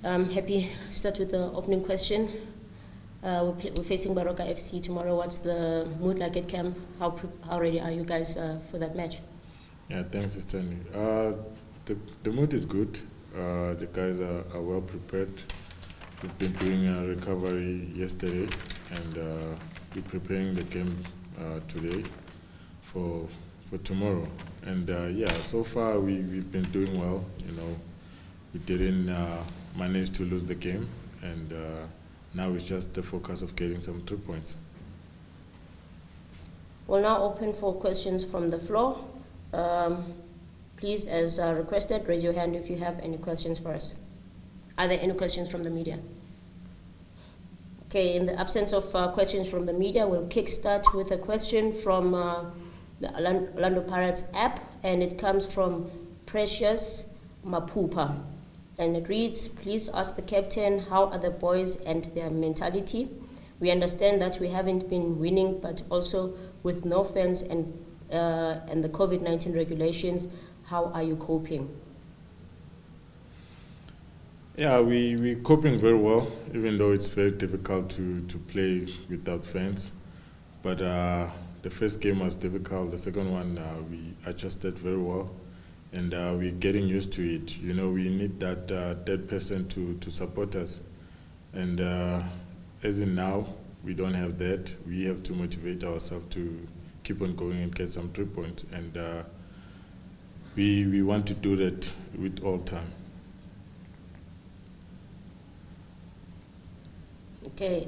Happy start with the opening question. We're facing Baroka FC tomorrow. What's the mood like at camp? How ready are you guys for that match? Yeah, thanks, Stanley. The mood is good. The guys are well prepared. We've been doing a recovery yesterday, and we're preparing the game today for tomorrow. And yeah, so far we've been doing well. You know, we didn't manage to lose the game, and now it's just the focus of getting some 3 points. We'll now open for questions from the floor. Please, as requested, raise your hand if you have any questions for us. Are there any questions from the media? Okay, in the absence of questions from the media, we'll kickstart with a question from the Orlando Pirates app, and it comes from Precious Mapupa. And it reads, please ask the captain, how are the boys and their mentality? We understand that we haven't been winning, but also with no fans and the COVID-19 regulations, how are you coping? Yeah, we're coping very well, even though it's very difficult to play without fans. But the first game was difficult. The second one, we adjusted very well. And we're getting used to it. You know, we need that third person to support us. And as in now, we don't have that. We have to motivate ourselves to keep on going and get some 3 points. And we want to do that with all time. Okay,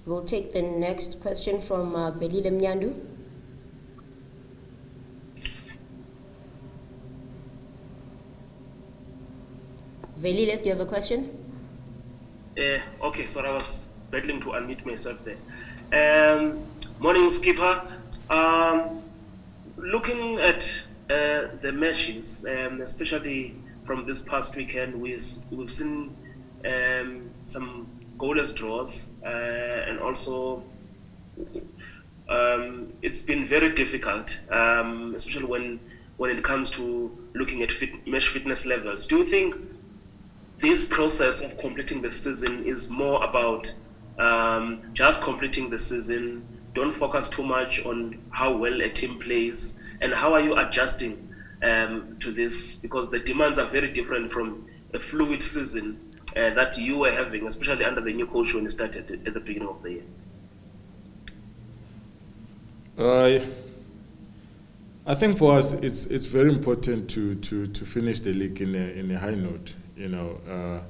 we'll take the next question from Velile Mnyandu. Velile, do you have a question? Okay, so I was battling to unmute myself there. Morning, Skipper. Looking at the matches, especially from this past weekend, we've seen some goalless draws, and also it's been very difficult, especially when it comes to looking at match fitness levels. Do you think this process of completing the season is more about just completing the season, don't focus too much on how well a team plays, and how are you adjusting to this? Because the demands are very different from a fluid season that you were having, especially under the new coach when you started at the beginning of the year. I think for us, it's very important to finish the league in a high note. You know,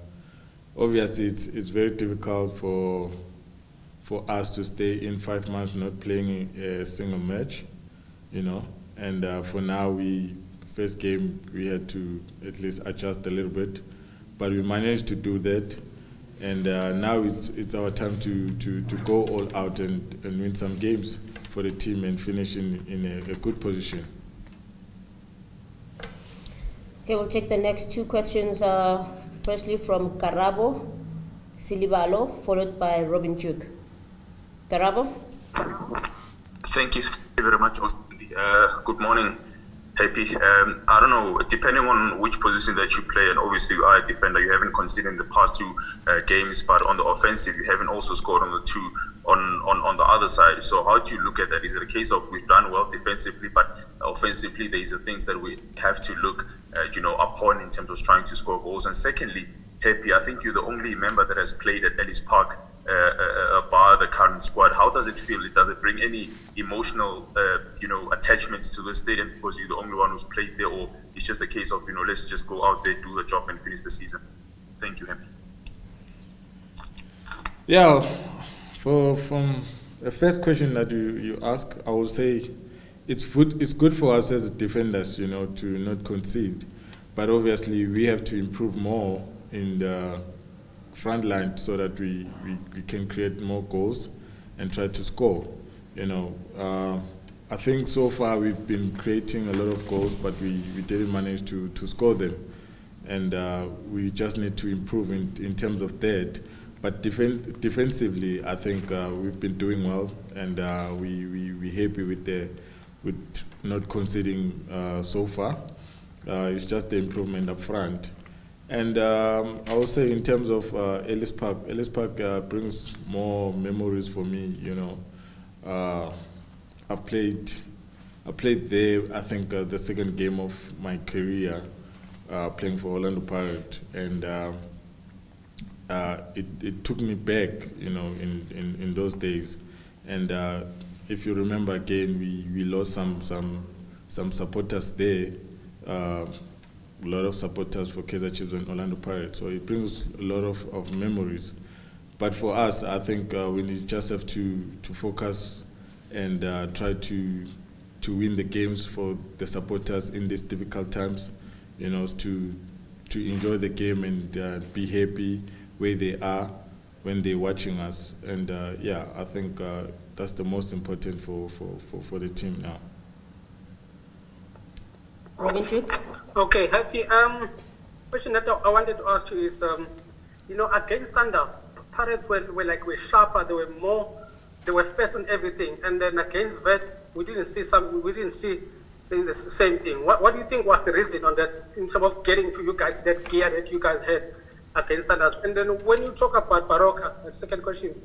obviously it's very difficult for us to stay in 5 months not playing a single match. You know, and for now, first game we had to at least adjust a little bit, but we managed to do that, and now it's our time to go all out and win some games for the team and finish in a good position. Okay, we'll take the next two questions. Firstly from Karabo Silibalo, followed by Robin Duke. Karabo? Thank you very much. Good morning, Happy. I don't know, depending on which position that you play, and obviously you are a defender, you haven't conceded in the past two games, but on the offensive, you haven't also scored on the two on the other side. So how do you look at that? Is it a case of we've done well defensively, but offensively there's the things that we have to look upon in terms of trying to score goals? And secondly, Happy, I think you're the only member that has played at Ellis Park bar the current squad. How does it feel? Does it bring any emotional attachments to the stadium because you're the only one who's played there, or it's just a case of let's just go out there, do the job and finish the season? Thank you, Happy. Yeah, from the first question that you ask, I would say it's good for us as defenders, to not concede, but obviously we have to improve more in the front line so that we can create more goals and try to score. I think so far we've been creating a lot of goals, but we didn't manage to score them, and we just need to improve in terms of that. But defensively, I think we've been doing well, and we're happy with not conceding so far. It's just the improvement up front. And I would say in terms of Ellis Park brings more memories for me. You know, I played there. I think the second game of my career, playing for Orlando Pirates, and it took me back. You know, in those days, and if you remember again, we lost some supporters there. A lot of supporters for Kaizer Chiefs and Orlando Pirates, so it brings a lot of memories. But for us, I think we just have to focus and try to win the games for the supporters in these difficult times. You know, to enjoy the game and be happy where they are when they're watching us. And yeah, I think that's the most important for the team now. Robin Duke? Okay, happy. Question that I wanted to ask you is, you know, against Sundowns, Pirates were sharper. They were first on everything, and then against Vets, we didn't see the same thing. What do you think was the reason on that in terms of getting to you guys that gear that you guys had against Sundowns? And then when you talk about Baroka, the second question,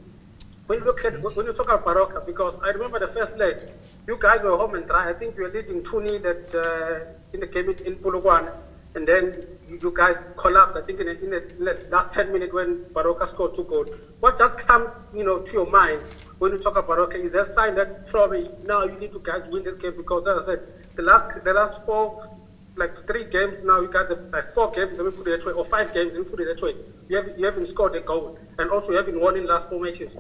when you talk about Baroka, because I remember the first leg, you guys were home and dry. I think you were leading 2-0 that in the game in Polokwane, and then you guys collapsed. I think in the last 10 minutes when Baroka scored 2 goals. What just come to your mind when you talk about Baroka? Is there a sign that probably now you need to guys win this game? Because as I said, the last 3 games now you guys have 4 games. Let me put it that way, or 5 games. Let me put it that way. You haven't scored a goal, and also you haven't won in the last 4 matches.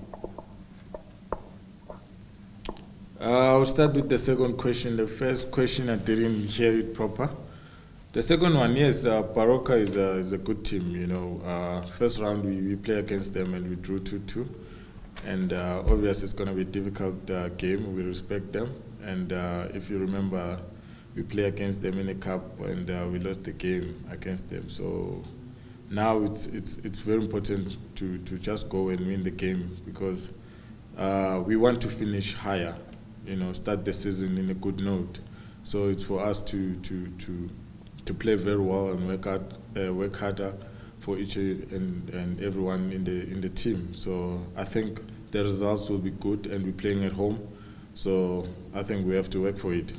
I'll start with the second question. The first question, I didn't hear it proper. The second one, yes, Baroka is a good team. You know, first round we play against them and we drew 2-2, and obviously it's going to be a difficult game. We respect them, and if you remember, we play against them in a cup and we lost the game against them. So now it's very important to just go and win the game, because we want to finish higher. You know, start the season in a good note. So it's for us to play very well and work harder for each and everyone in the team. So I think the results will be good, and we're playing at home. So I think we have to work for it.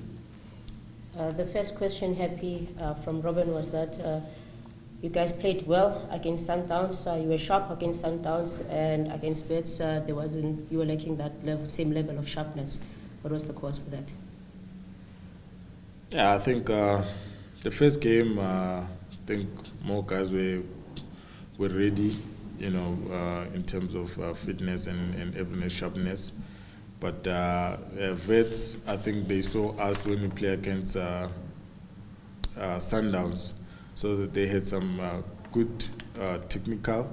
The first question, Happy, from Robin was that you guys played well against Sundowns. You were sharp against Sundowns, and against Vets, you were lacking that same level of sharpness. What was the cause for that? Yeah, I think the first game, I think more guys were ready, you know, in terms of fitness and everything, sharpness. But Vets, I think they saw us when we play against Sundowns, so that they had some good technical,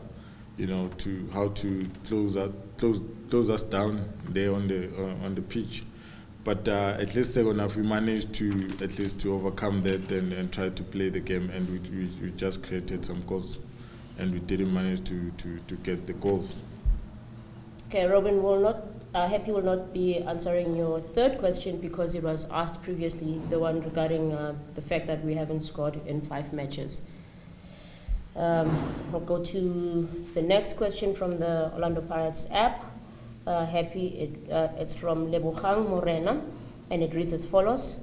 you know, to how to close us down there on the pitch. But at least second half, we managed to at least to overcome that and try to play the game, and we just created some goals, and we didn't manage to get the goals. Okay, Robin Happy will not be answering your third question because it was asked previously, the one regarding the fact that we haven't scored in 5 matches. I'll go to the next question from the Orlando Pirates app. Happy, it's from Lebogang Morena, and it reads as follows: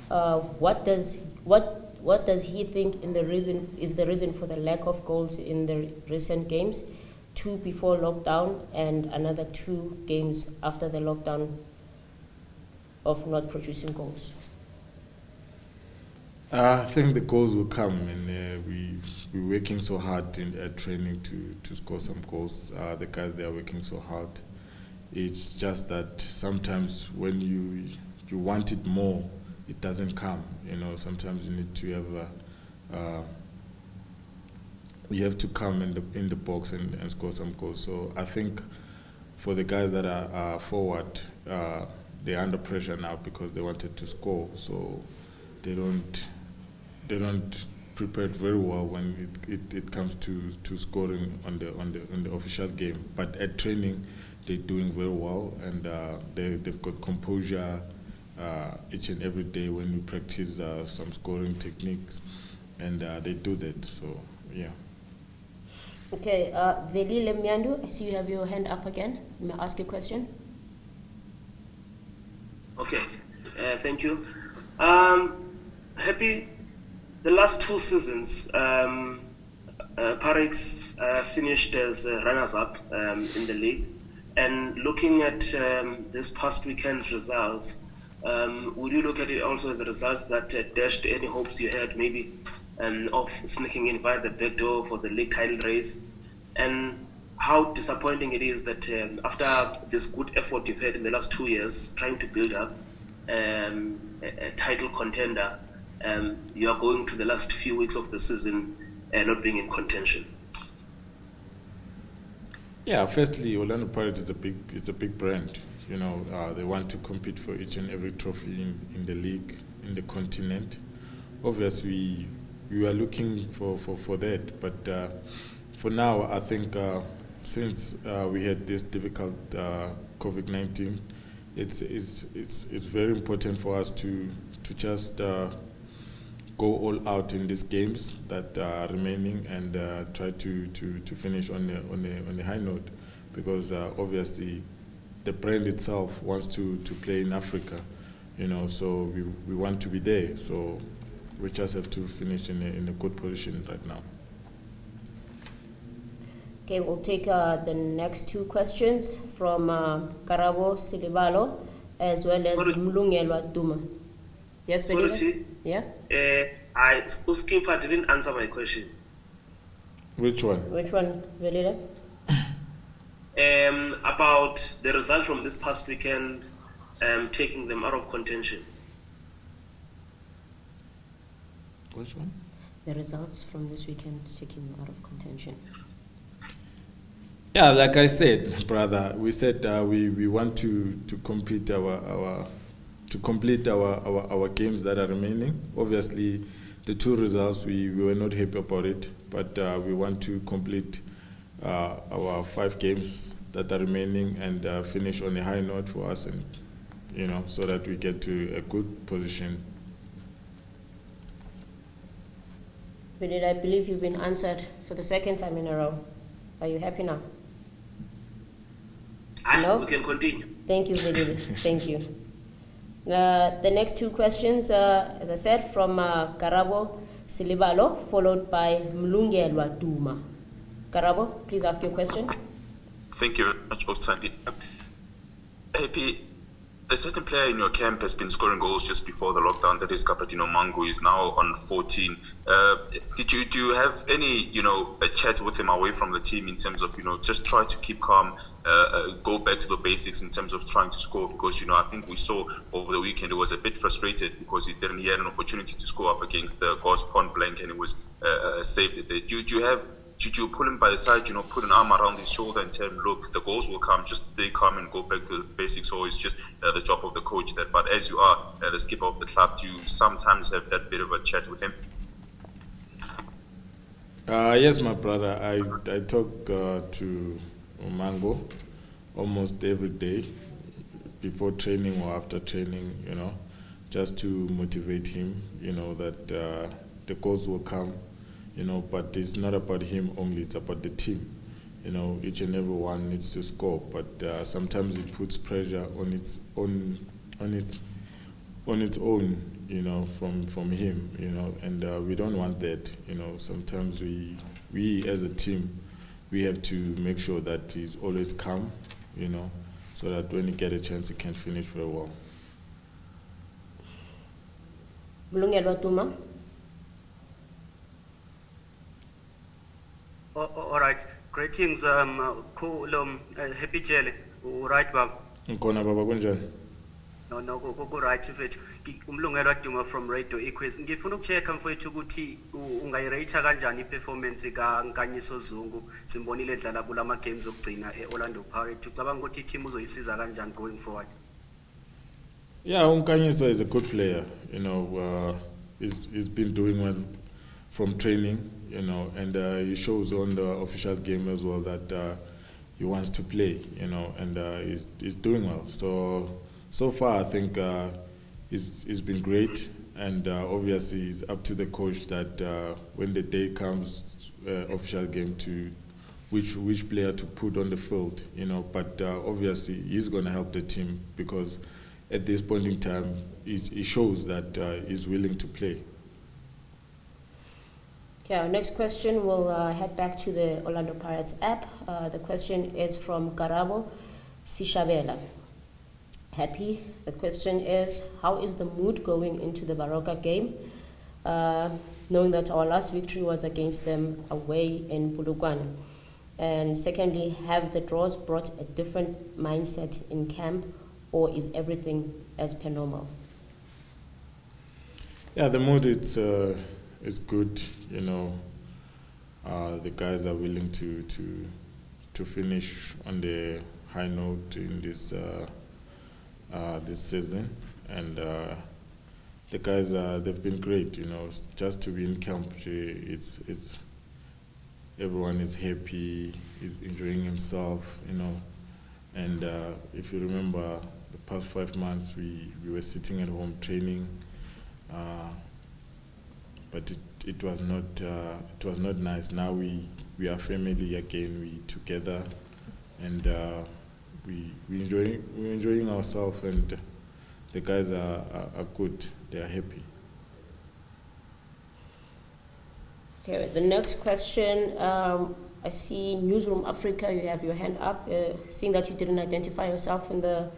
What does he think is the reason for the lack of goals in the recent games? 2 before lockdown and another 2 games after the lockdown of not producing goals. I think the goals will come, and we're working so hard at training to score some goals. The guys, they are working so hard. It's just that sometimes when you want it more, it doesn't come. You know, sometimes you need to have you have to come in the box and score some goals. So I think for the guys that are forward, they're under pressure now because they wanted to score. So they don't prepare very well when it comes to scoring on the official game. But at training, they're doing very well, and they've got composure each and every day when we practice some scoring techniques, and they do that. So yeah. Okay, Velile Myandu, I see you have your hand up again. May I ask you a question? Okay, thank you. Happy, the last 2 seasons, Pirates finished as runners-up in the league. And looking at this past weekend's results, would you look at it also as a result that dashed any hopes you had maybe of sneaking in via the back door for the league title race? And how disappointing it is that after this good effort you've had in the last 2 years trying to build up a title contender, you are going to the last few weeks of the season and not being in contention? Yeah, firstly, Orlando Pirates is a big brand. You know, they want to compete for each and every trophy in the league, in the continent. Obviously, we are looking for that. But for now, I think since we had this difficult COVID-19, it's very important for us to just go all out in these games that are remaining and try to finish on a high note, because obviously the brand itself wants to play in Africa, you know, so we want to be there, so we just have to finish in a good position right now. Okay, we'll take the next 2 questions from Karabo Silibalo as well as Mlungelwa Duma. Yes, Sorry, yeah? Skipper didn't answer my question. Which one? Which one, Velile? About the result from this past weekend, taking them out of contention. Which one? The results from this weekend taking them out of contention. Yeah, like I said, brother, we said we want to complete our games that are remaining. Obviously, the 2 results we were not happy about it, but we want to complete our 5 games that are remaining and finish on a high note for us, and you know, so that we get to a good position. Velile, I believe you've been answered for the 2nd time in a row. Are you happy now? No? We can continue. Thank you, Velile. Thank you. The next 2 questions, as I said, from Karabo Silibalo, followed by Mlungelwa Duma. Karabo, please ask your question. Thank you very much, Ostandi. Happy, a certain player in your camp has been scoring goals just before the lockdown. That is Kapatino Mangu, is now on 14. Do you have any, you know, a chat with him away from the team in terms of, you know, just try to keep calm, go back to the basics in terms of trying to score? Because, you know, I think we saw over the weekend he was a bit frustrated because he had an opportunity to score up against the Gos point blank, and he was saved it. Did you pull him by the side, you know, put an arm around his shoulder and tell him, look, the goals will come, just stay calm and go back to the basics, or it's just the job of the coach that? But as you are the skipper of the club, do you sometimes have that bit of a chat with him? Yes, my brother. I talk to Mango almost every day, before training or after training, you know, just to motivate him, you know, that the goals will come. You know, but it's not about him only, it's about the team. You know, each and every one needs to score, but sometimes it puts pressure on its own, you know, from him, you know, and we don't want that. You know, sometimes we as a team, we have to make sure that he's always calm, you know, so that when he gets a chance, he can finish very well. Mlungelwa Duma. All right. Greetings, happy Jele. Right, Baba. Nkona baba kunjani? No, go right mfethu. Umlungelwa Duma from Radio Equus. Ngifuna ukuchecka mfethu ukuthi ungayirate kanjani iperformance kaNkanyiso Zungu. Simbonile edlala kulama games okugcina eOrlando Pirates. Ucabanga ukuthi team uzoyisiza kanjani going forward? Yeah, Unkanyiso is a good player. You know, he's been doing well from training, you know, and he shows on the official game as well that he wants to play, you know, and he's doing well. So far, I think he's been great, and obviously it's up to the coach that when the day comes, official game, to which player to put on the field, But obviously he's going to help the team because at this point in time, it shows that he's willing to play. Okay, our next question will head back to the Orlando Pirates app. The question is from Garabo Sishabela. Happy. The question is, how is the mood going into the Baroka game, knowing that our last victory was against them away in Bulugwane? And secondly, have the draws brought a different mindset in camp, or is everything as per normal? Yeah, the mood is good. The guys are willing to finish on the high note in this season, and the guys they've been great. Just to be in camp, it's everyone is happy, is enjoying himself. And if you remember, the past 5 months we were sitting at home training, but it was not nice. Now we are family again. We together, and we're enjoying ourselves, and the guys are good. They are happy. Okay, the next question. I see Newsroom Africa. You have your hand up. Seeing that you didn't identify yourself in the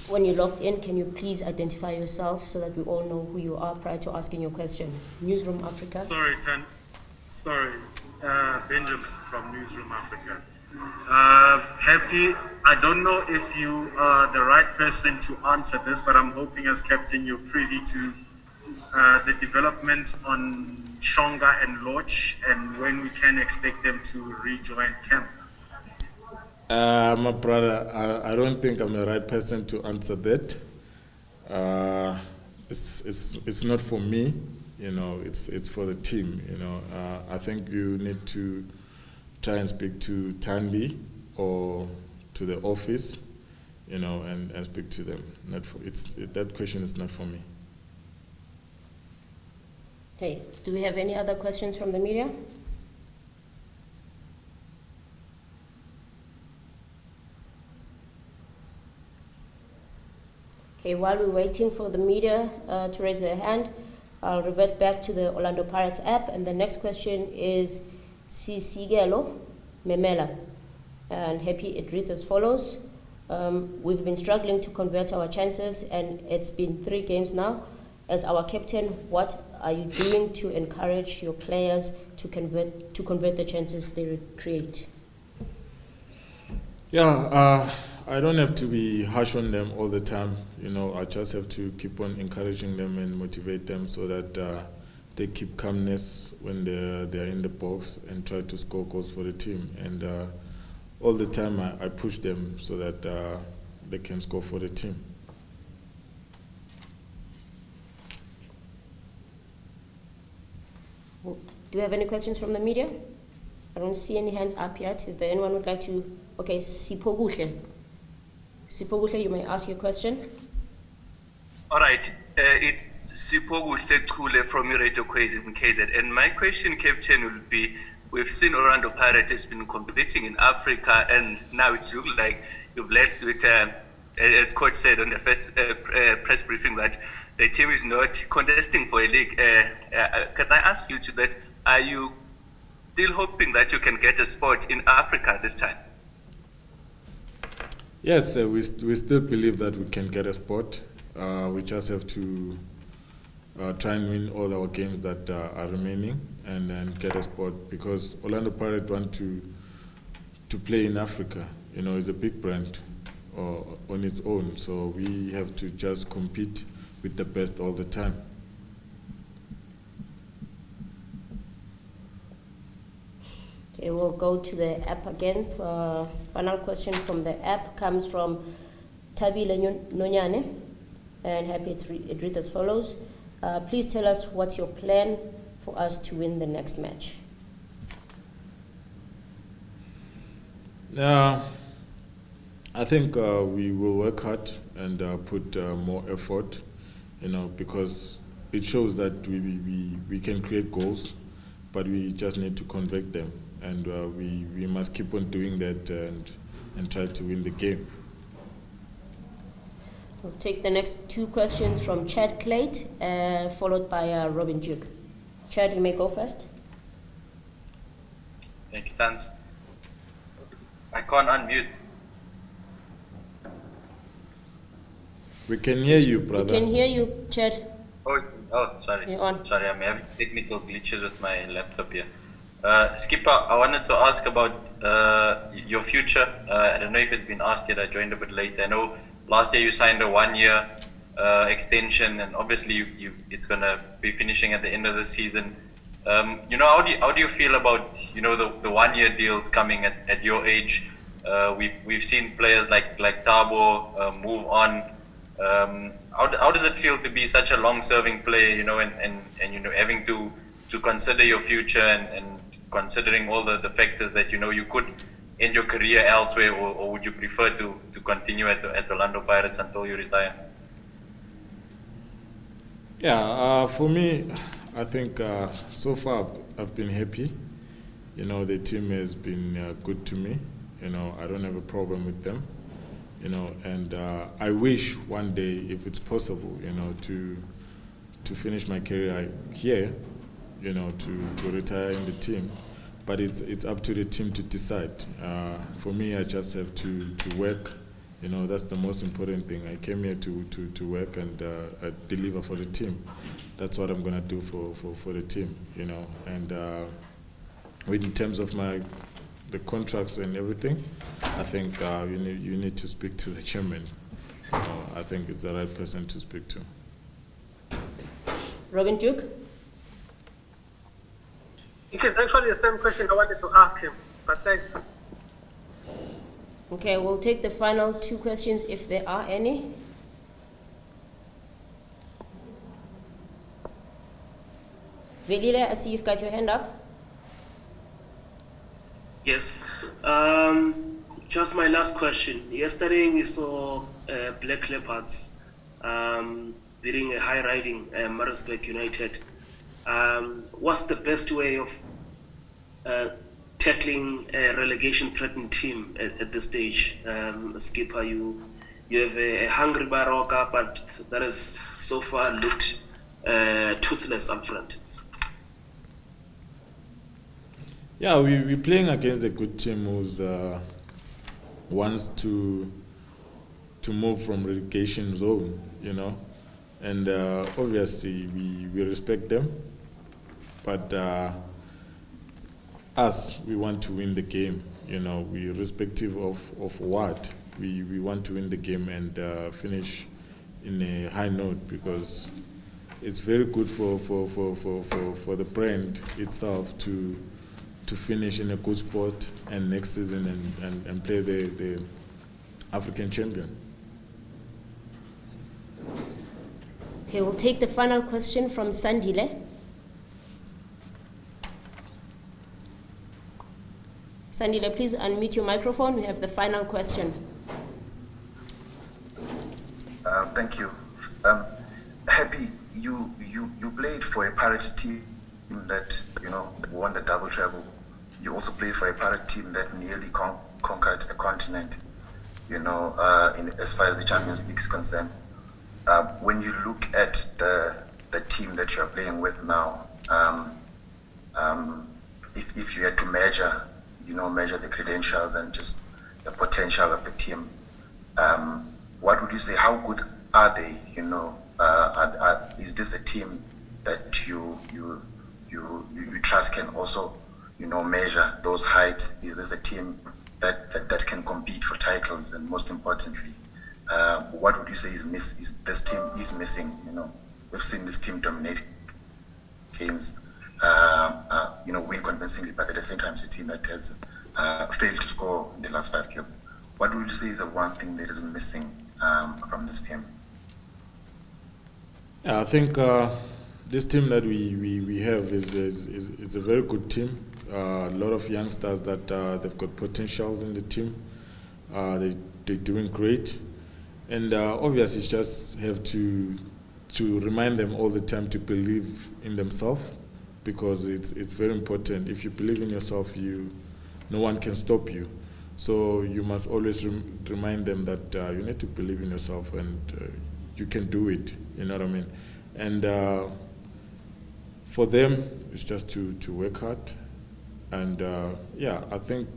when you logged in, can you please identify yourself so that we all know who you are prior to asking your question? Newsroom Africa. Sorry, Benjamin from Newsroom Africa. Happy, I don't know if you are the right person to answer this, but I'm hoping as captain you're privy to the developments on Shonga and Lodge and when we can expect them to rejoin camp. My brother, I don't think I'm the right person to answer that. It's not for me, it's for the team, I think you need to try and speak to Tandy or to the office, and speak to them. That question is not for me. Okay, do we have any other questions from the media? Okay, while we're waiting for the media to raise their hand, I'll revert back to the Orlando Pirates app, and the next question is Sisigelo Memela. And happy, it reads as follows. We've been struggling to convert our chances, and it's been 3 games now. As our captain, what are you doing to encourage your players to convert the chances they create? Yeah, I don't have to be harsh on them all the time. I just have to keep on encouraging them and motivate them so that they keep calmness when they're in the box and try to score goals for the team. And all the time I push them so that they can score for the team. Do we have any questions from the media? I don't see any hands up yet. Is there anyone who would like to? Okay, Sipoguhle. Sipoguhle, you may ask your question. All right, it's Sipoguhle Chule from Radio KZ. And my question, Captain, will be, we've seen Orlando Pirates has been competing in Africa, and now it looks like you've led with, as coach said on the first press briefing, that the team is not contesting for a league. Can I ask you to that, are you still hoping that you can get a spot in Africa this time? Yes, we still believe that we can get a spot. We just have to try and win all our games that are remaining and then get a spot, because Orlando Pirates want to play in Africa. It's a big brand on its own, so we have to just compete with the best all the time. Okay, we'll go to the app again. Final question from the app comes from Tabile Nonyane, and happy it reads as follows. Please tell us what's your plan for us to win the next match. I think we will work hard and put more effort because it shows that we can create goals, but we just need to convert them, and we must keep on doing that and try to win the game. We'll take the next two questions from Chad Clate, followed by Robin Duke. Chad, you may go first. Thank you, Tans. I can't unmute. We can hear you, brother. We can hear you, Chad. Oh, sorry. You're on. Sorry, I'm having technical glitches with my laptop here. Skipper, I wanted to ask about your future. I don't know if it's been asked yet. I joined a bit late. I know last year you signed a 1-year extension, and obviously it's going to be finishing at the end of the season. How do you feel about the 1-year deals coming at your age? We've seen players like Thabo move on. How does it feel to be such a long-serving player, and having to consider your future and considering all the factors that you could end your career elsewhere, or would you prefer to continue at Orlando Pirates until you retire? Yeah, for me, I think so far I've been happy. The team has been good to me. I don't have a problem with them. And I wish one day, if it's possible, to finish my career here, to retire in the team. But it's up to the team to decide. For me, I just have to work. That's the most important thing. I came here to work and deliver for the team. That's what I'm gonna do for the team. And in terms of the contracts and everything, I think you need to speak to the chairman. I think it's the right person to speak to. Robin Duke? It is actually the same question I wanted to ask him, but thanks. Okay, we'll take the final two questions if there are any. Velile, I see you've got your hand up. Yes. Just my last question. Yesterday we saw Black Leopards beating a high riding Maritzburg United. What's the best way of tackling a relegation threatened team at this stage? Skipper, you have a hungry Baroka, but that has so far looked toothless up front. Yeah, we're playing against a good team who's wants to move from relegation zone, and obviously we respect them, but us, we want to win the game. We irrespective of what we want to win the game and finish in a high note, because it's very good for the brand itself to finish in a good spot and next season and play the African champion. Okay, we'll take the final question from Sandile. Sandile, please unmute your microphone. We have the final question. Thank you. Happy, you played for a Pirate team that won the double treble. You also played for a Pirate team that nearly conquered a continent. As far as the Champions League is concerned. When you look at the team that you are playing with now, if you had to measure the credentials and just the potential of the team, what would you say? How good are they? Is this a team that you trust can also measure those heights? Is this a team that can compete for titles? And most importantly, what would you say is this team is missing? We've seen this team dominate games, win convincingly, but at the same time, it's a team that has failed to score in the last 5 games. What would you say is the one thing that is missing from this team? Yeah, I think this team that we have is a very good team. A lot of youngsters that they've got potential in the team. They're doing great, and obviously just have to to remind them all the time to believe in themselves, because it's very important. If you believe in yourself, no one can stop you. So you must always remind them that you need to believe in yourself, and you can do it. You know what I mean? And for them, it's just to work hard. And I think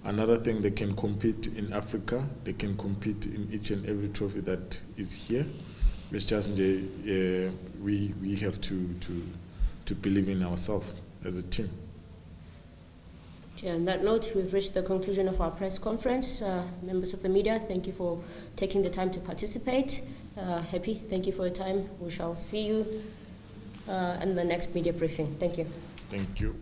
another thing, they can compete in Africa. They can compete in each and every trophy that is here. It's just we have to believe in ourselves as a team. On that note, we've reached the conclusion of our press conference. Members of the media, thank you for taking the time to participate. Happy, thank you for your time. We shall see you in the next media briefing. Thank you. Thank you.